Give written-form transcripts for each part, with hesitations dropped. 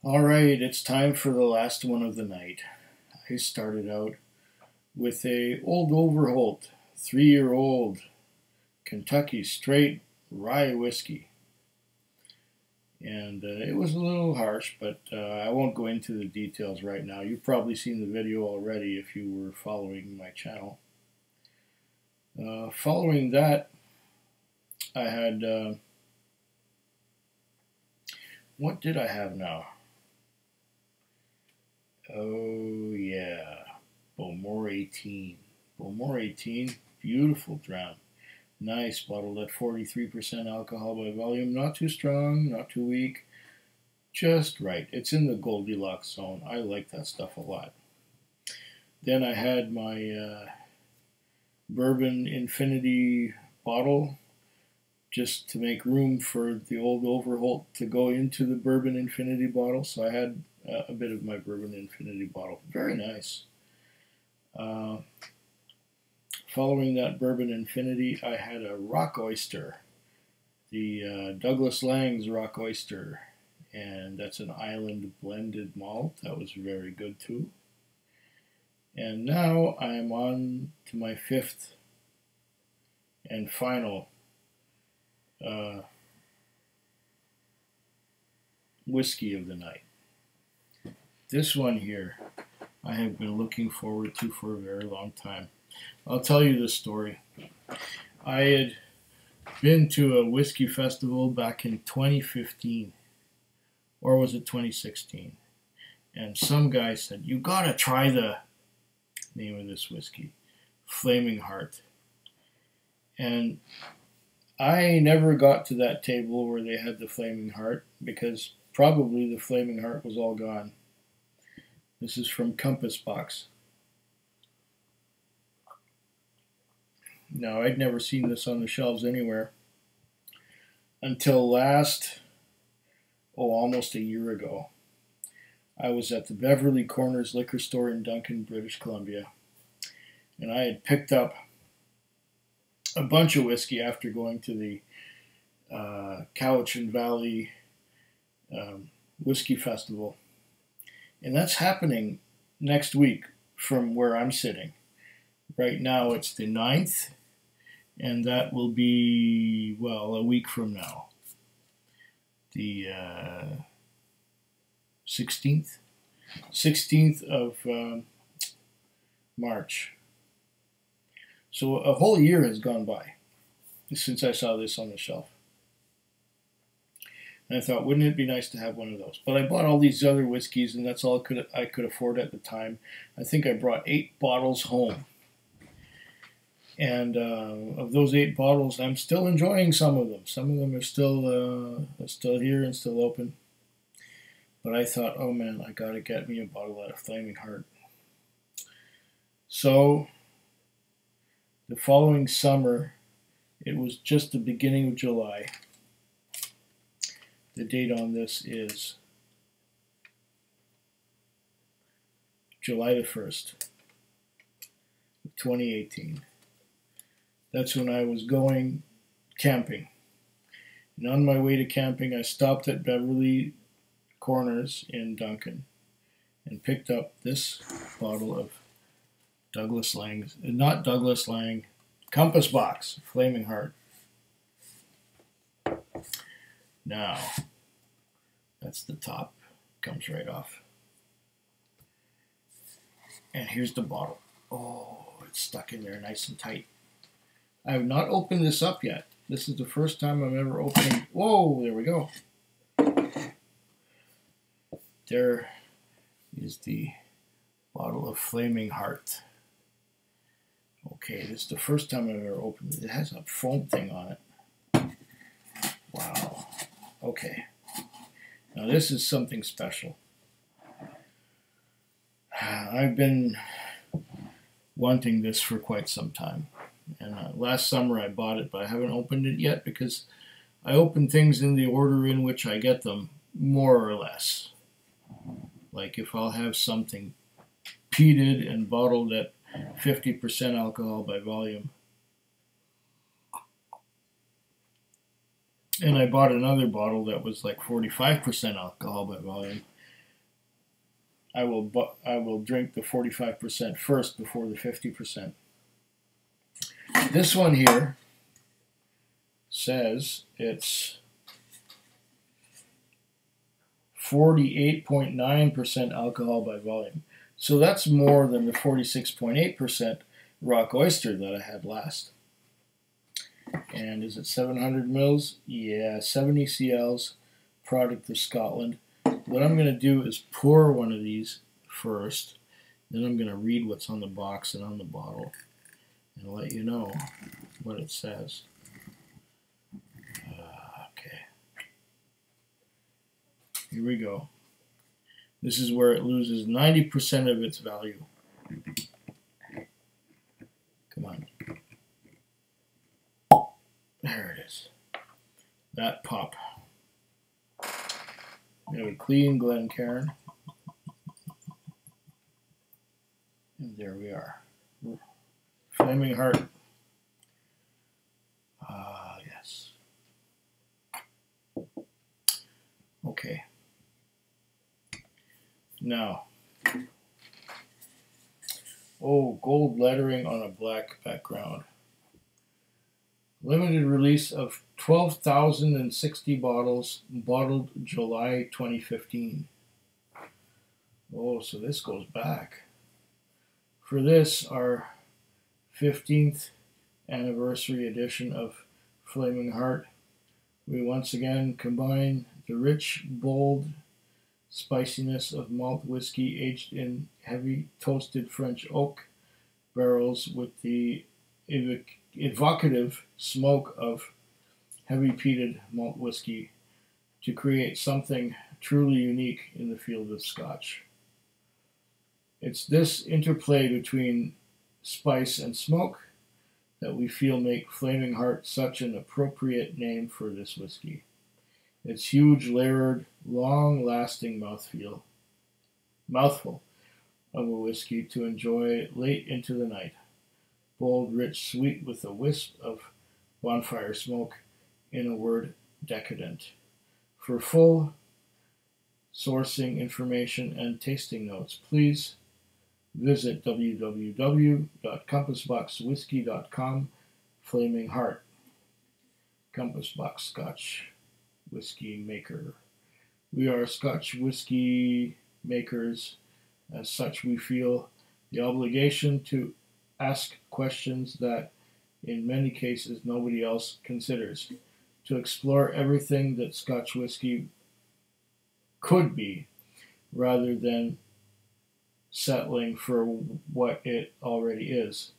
All right, it's time for the last one of the night. I started out with a Old Overholt 3-year-old Kentucky straight rye whiskey. And it was a little harsh, but I won't go into the details right now. You've probably seen the video already if you were following my channel. Following that, I had, what did I have now? Oh yeah, Bowmore 18. Bowmore 18, beautiful dram. Nice, bottled at 43% alcohol by volume. Not too strong, not too weak, just right. It's in the Goldilocks zone. I like that stuff a lot. Then I had my Bourbon Infinity bottle, just to make room for the Old Overholt to go into the Bourbon Infinity bottle. So I had a bit of my Bourbon Infinity bottle. Very nice. Following that Bourbon Infinity, I had a Rock Oyster, the Douglas Lang's Rock Oyster, and that's an island blended malt. That was very good too. And now I am on to my fifth and final whiskey of the night. This one here I have been looking forward to for a very long time. I'll tell you the story. I had been to a whiskey festival back in 2015, or was it 2016? And some guy said, "You gotta try the name of this whiskey, Flaming Heart." And I never got to that table where they had the Flaming Heart because probably the Flaming Heart was all gone. This is from Compass Box. Now, I'd never seen this on the shelves anywhere until almost a year ago. I was at the Beverly Corners liquor store in Duncan, British Columbia, and I had picked up a bunch of whiskey after going to the Cowichan Valley Whiskey Festival. And that's happening next week from where I'm sitting. Right now it's the 9th, and that will be, well, a week from now. The 16th? 16th of March. So a whole year has gone by since I saw this on the shelf. And I thought, wouldn't it be nice to have one of those? But I bought all these other whiskeys, and that's all I could afford at the time. I think I brought 8 bottles home. And of those 8 bottles, I'm still enjoying some of them. Some of them are still here and still open. But I thought, oh man, I got to get me a bottle out of Flaming Heart. So the following summer, it was just the beginning of July. The date on this is July the 1st, 2018. That's when I was going camping. And on my way to camping, I stopped at Beverly Corners in Duncan and picked up this bottle of Douglas Lang's, not Douglas Lang, Compass Box, Flaming Heart. Now, that's the top, comes right off. And here's the bottle. Oh, it's stuck in there nice and tight. I have not opened this up yet. This is the first time I'm ever opening. Whoa, there we go. There is the bottle of Flaming Heart. Okay, this is the first time I've ever opened it. It has a foam thing on it. Wow. Okay. Now this is something special. I've been wanting this for quite some time. And last summer I bought it, but I haven't opened it yet because I open things in the order in which I get them, more or less. Like if I'll have something peated and bottled at 50% alcohol by volume, and I bought another bottle that was like 45% alcohol by volume, I will drink the 45% first before the 50%. This one here says it's 48.9% alcohol by volume. So that's more than the 46.8% rock oyster that I had last. And is it 700 mils? Yeah, 70 CLs, product of Scotland. What I'm going to do is pour one of these first. Then I'm going to read what's on the box and on the bottle and let you know what it says. Okay. Here we go. This is where it loses 90% of its value. Come on. There it is. That pop. We have a clean Glencairn. And there we are. Flaming Heart. Ah, yes. Okay. Now. Oh, gold lettering on a black background. Limited release of 12,060 bottles, bottled July 2015. Oh, so this goes back. For this, our 15th anniversary edition of Flaming Heart, we once again combine the rich, bold spiciness of malt whiskey aged in heavy toasted French oak barrels with the evocative smoke of heavy peated malt whiskey to create something truly unique in the field of Scotch. It's this interplay between spice and smoke that we feel make Flaming Heart such an appropriate name for this whiskey. Its huge, layered, long-lasting mouthful of a whiskey to enjoy late into the night. Bold, rich, sweet with a wisp of bonfire smoke, in a word, decadent. For full sourcing information and tasting notes, please visit www.compassboxwhiskey.com. Flaming Heart, Compass Box Scotch Whisky Maker. We are Scotch whisky makers. As such, we feel the obligation to ask questions that in many cases nobody else considers, to explore everything that Scotch whisky could be rather than settling for what it already is.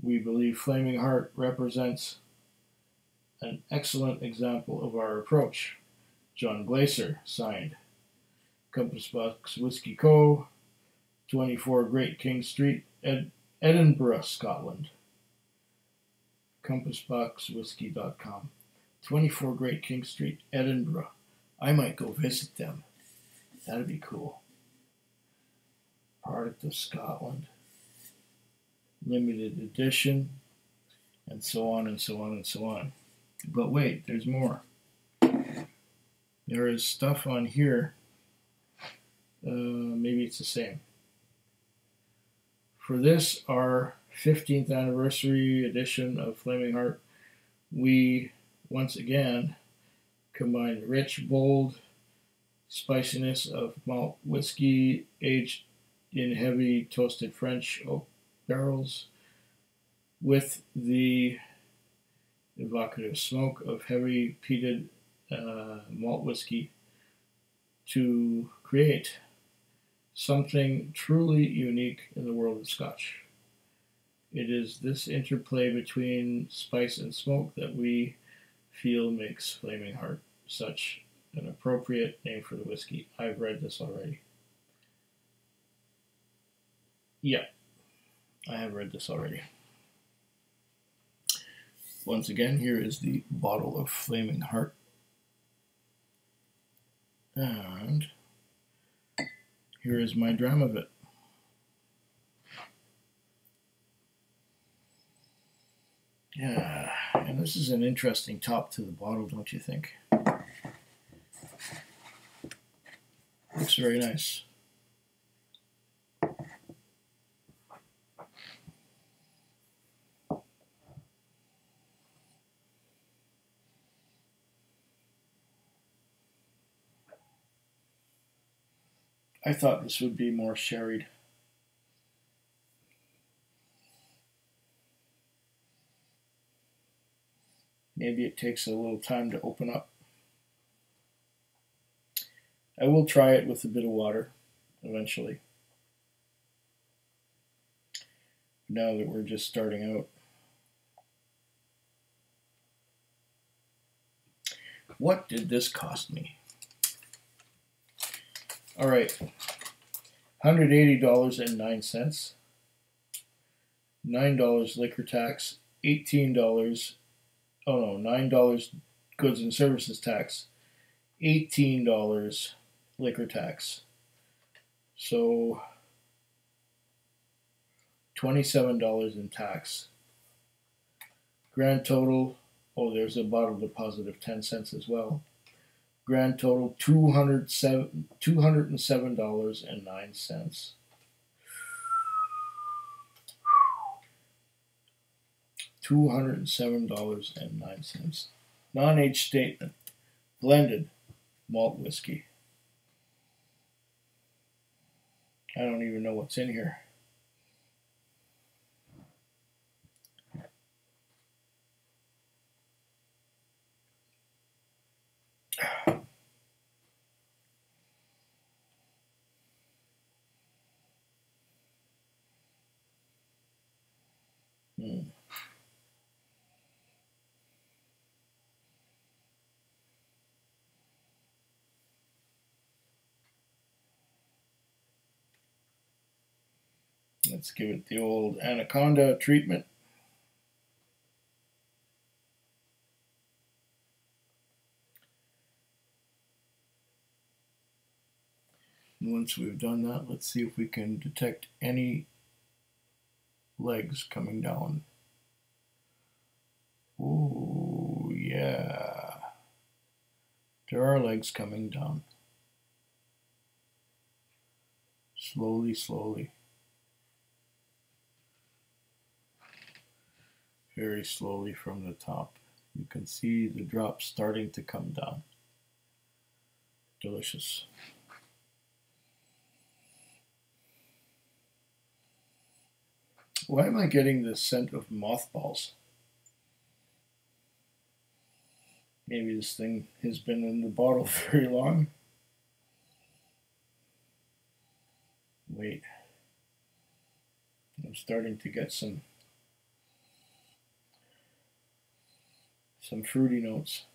We believe Flaming Heart represents an excellent example of our approach. John Glaser, signed. Compass Box Whisky Co., 24 Great King Street, Edinburgh, Scotland. CompassBoxWhiskey.com. 24 Great King Street, Edinburgh. I might go visit them. That'd be cool. Product of Scotland. Limited edition. And so on and so on and so on. But wait, there's more. There is stuff on here. Maybe it's the same. For this, our 15th anniversary edition of Flaming Heart, we once again combine the rich, bold spiciness of malt whiskey aged in heavy toasted French oak barrels with the evocative smoke of heavy peated malt whiskey to create something truly unique in the world of Scotch. It is this interplay between spice and smoke that we feel makes Flaming Heart such an appropriate name for the whiskey. I've read this already. Yeah, I have read this already. Once again, here is the bottle of Flaming Heart. And here is my dram of it. Yeah, and this is an interesting top to the bottle, don't you think? Looks very nice. I thought this would be more sherried. Maybe it takes a little time to open up. I will try it with a bit of water eventually. Now that we're just starting out. What did this cost me? All right, $180.09. $9 liquor tax, $18. Oh no, $9 goods and services tax, $18 liquor tax. So $27 in tax. Grand total, oh, there's a bottle deposit of 10 cents as well. Grand total $207.09. $207.09. Non-age statement. Blended malt whiskey. I don't even know what's in here. Let's give it the old anaconda treatment. Once we've done that, let's see if we can detect any legs coming down. Oh, yeah. There are legs coming down. Slowly, slowly. Very slowly from the top. You can see the drops starting to come down. Delicious. Why am I getting the scent of mothballs? Maybe this thing has been in the bottle very long. Wait. I'm starting to get some fruity notes.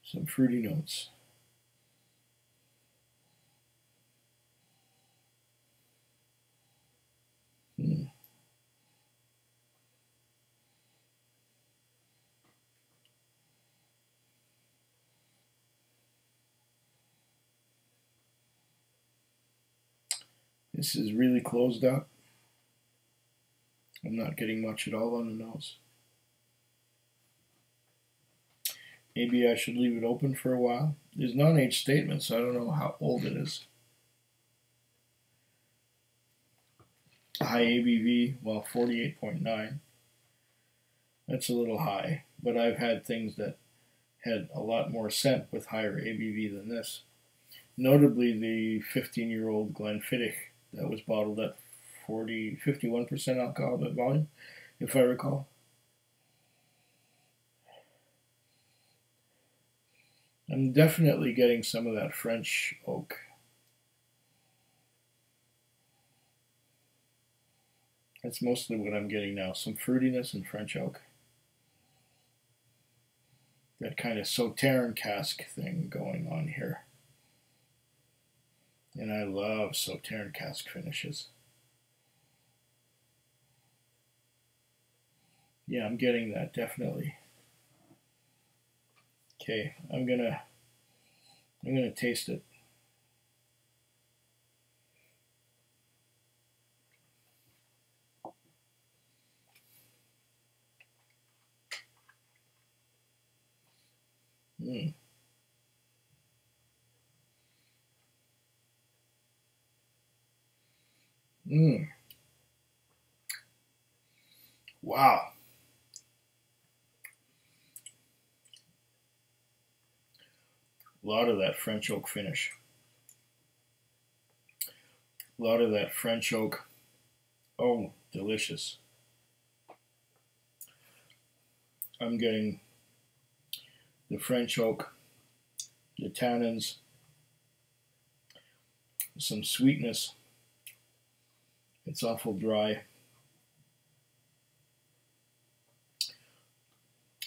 Some fruity notes. This is really closed up. I'm not getting much at all on the nose. Maybe I should leave it open for a while. There's non-age statement, so I don't know how old it is. High ABV, well, 48.9. That's a little high, but I've had things that had a lot more scent with higher ABV than this. Notably, the 15-year-old Glenfiddich that was bottled at 51% alcohol by volume, if I recall. I'm definitely getting some of that French oak. That's mostly what I'm getting now, some fruitiness and French oak. That kind of Sauternes cask thing going on here. And I love Sauternes cask finishes. Yeah, I'm getting that, definitely. Okay, I'm gonna taste it. Mm. Mm. Wow. A lot of that French oak finish. A lot of that French oak. Oh, delicious. I'm getting the French oak, the tannins, some sweetness. It's awful dry.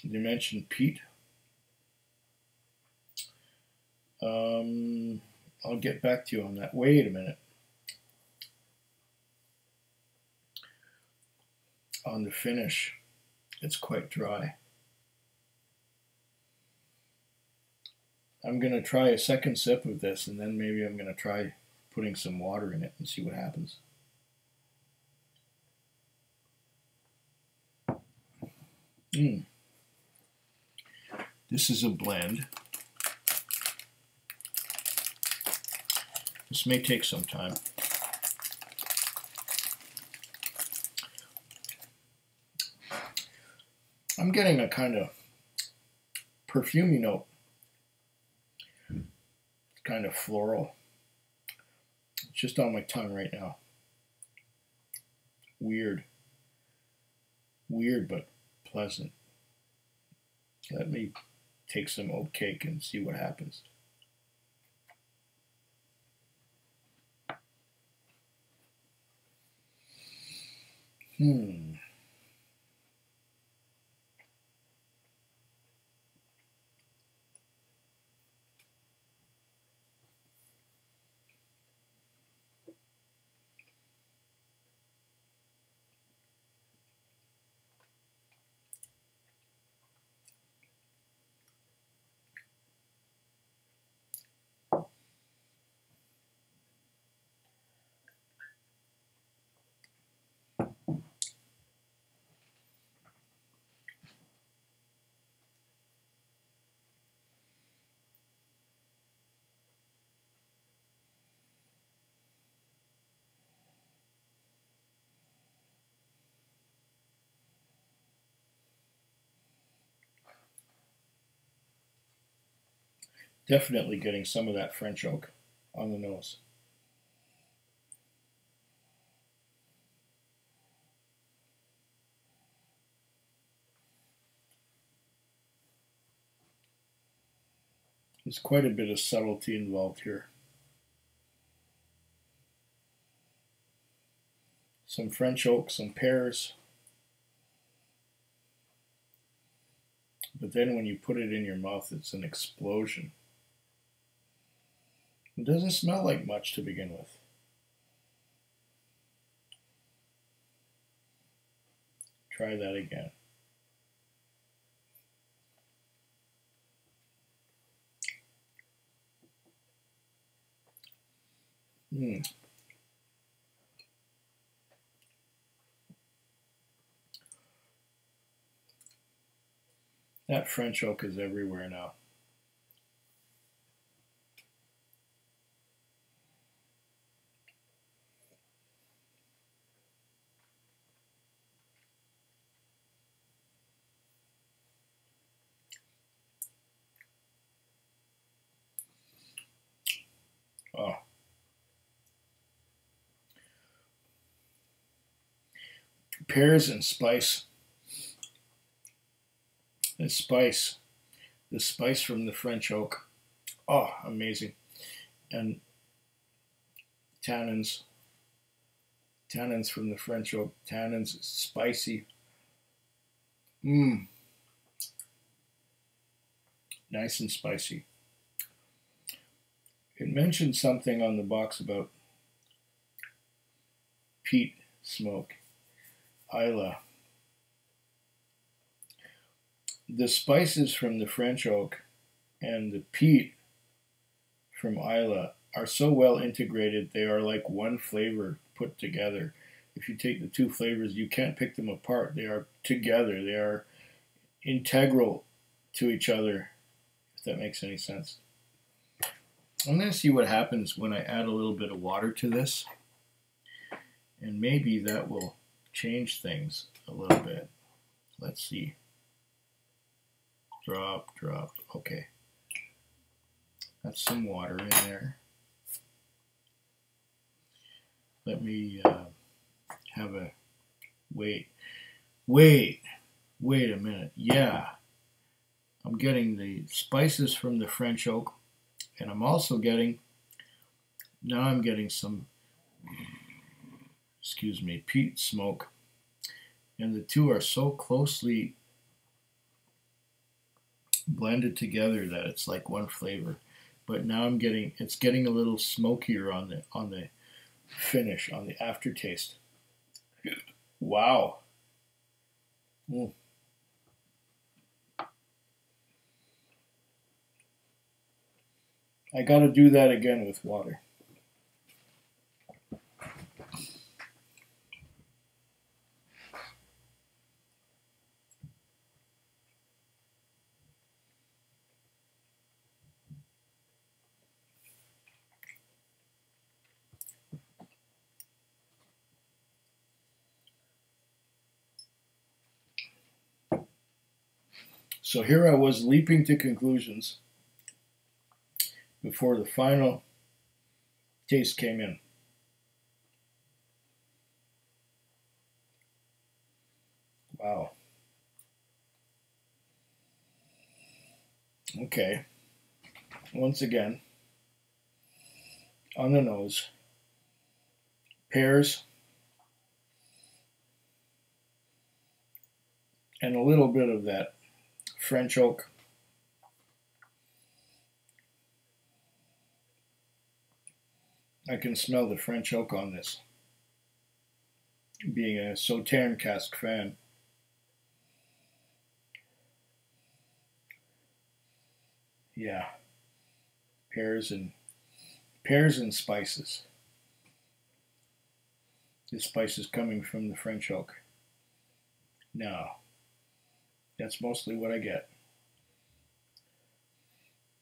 You mentioned peat. I'll get back to you on that. Wait a minute. On the finish, it's quite dry. I'm going to try a second sip of this, and then maybe I'm going to try putting some water in it and see what happens. This is a blend. This may take some time. I'm getting a kind of perfumey note. It's kind of floral. It's just on my tongue right now. Weird. Weird, but pleasant. Let me take some oat cake and see what happens. Definitely getting some of that French oak on the nose. There's quite a bit of subtlety involved here. Some French oak, some pears. But then when you put it in your mouth, it's an explosion. It doesn't smell like much to begin with. Try that again. That French oak is everywhere now. Oh. Pears and spice. The spice from the French oak. Oh, amazing. And tannins from the French oak. Tannins, spicy. Nice and spicy. It mentioned something on the box about peat smoke. Islay. The spices from the French oak and the peat from Islay are so well integrated, they are like one flavor put together. If you take the two flavors, you can't pick them apart. They are together. They are integral to each other if that makes any sense. I'm going to see what happens when I add a little bit of water to this, and maybe that will change things a little bit. Let's see. Drop, drop. Okay. That's some water in there. Let me have a wait a minute. Yeah, I'm getting the spices from the French oak, and I'm also getting, now I'm getting some, excuse me, peat smoke, and the two are so closely blended together that it's like one flavor. But now I'm getting, it's getting a little smokier on the finish, on the aftertaste. Wow. Mm. I got to do that again with water. So here I was leaping to conclusions before the final taste came in. Wow. Okay. Once again, on the nose, pears and a little bit of that French oak. I can smell the French oak on this, being a Sauterne cask fan. Yeah, pears and spices. The spices coming from the French oak. Now, that's mostly what I get.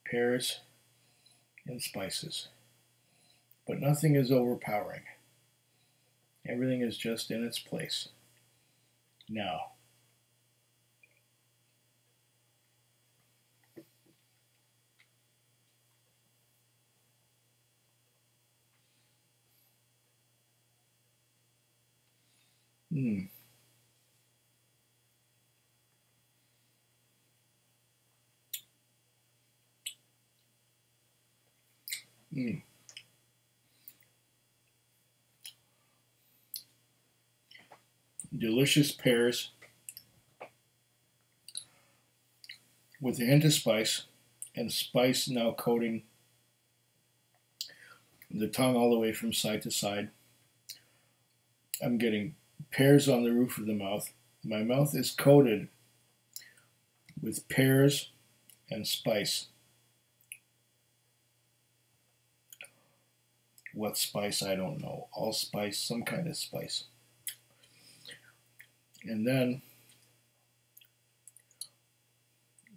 Pears and spices. But nothing is overpowering. Everything is just in its place. Now, mm. Mm. Delicious pears with a hint of spice, and spice now coating the tongue all the way from side to side. I'm getting pears on the roof of the mouth. My mouth is coated with pears and spice. What spice, I don't know. Allspice, some kind of spice. And then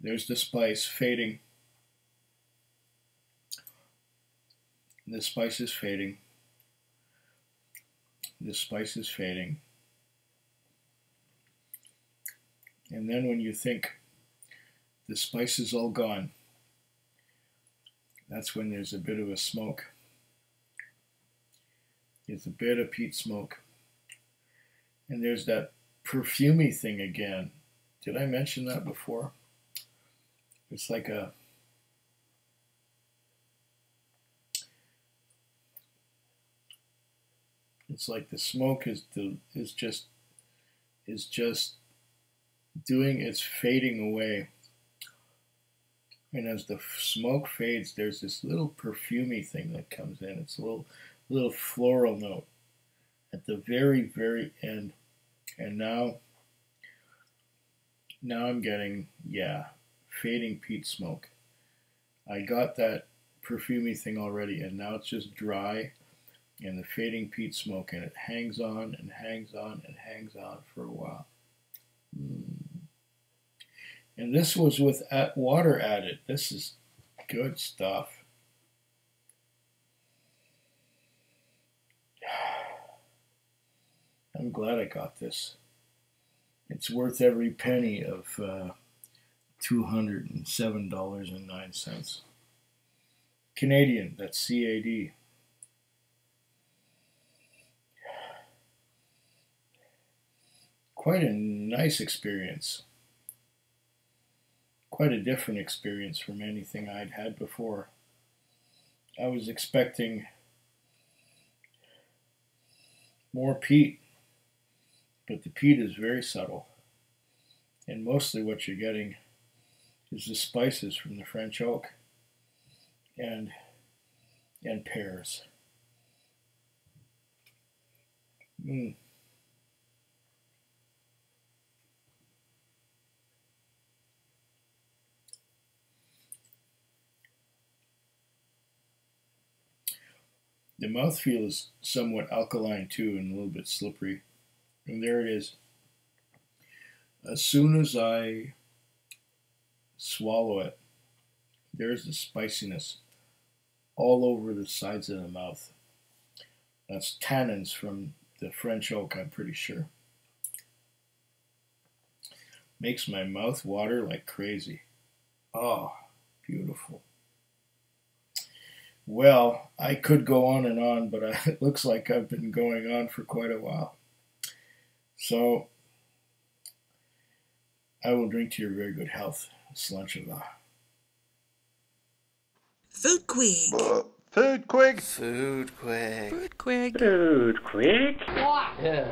there's the spice fading. The spice is fading. The spice is fading. And then when you think the spice is all gone, that's when there's a bit of a smoke. There's a bit of peat smoke. And there's that perfumey thing again. Did I mention that before? It's like a it's like the smoke is just doing its fading away. And as the smoke fades, there's this little perfumey thing that comes in. It's a little floral note at the very, very end. And now I'm getting, yeah, fading peat smoke. I got that perfumey thing already, and now it's just dry and the fading peat smoke, and it hangs on and hangs on and hangs on for a while. And this was with water added. This is good stuff. I'm glad I got this. It's worth every penny of $207.09. Canadian, that's CAD. Quite a nice experience. Quite a different experience from anything I'd had before. I was expecting more peat, but the peat is very subtle. And mostly what you're getting is the spices from the French oak and pears. The mouthfeel is somewhat alkaline too and a little bit slippery. And there it is. As soon as I swallow it, there's the spiciness all over the sides of the mouth. That's tannins from the French oak, I'm pretty sure. Makes my mouth water like crazy. Oh, beautiful. Well, I could go on and on, but it looks like I've been going on for quite a while. So, I will drink to your very good health. Slanchava. Food Quig. Food Quig. Food Quig. Food Quig. Food Quig. Yeah.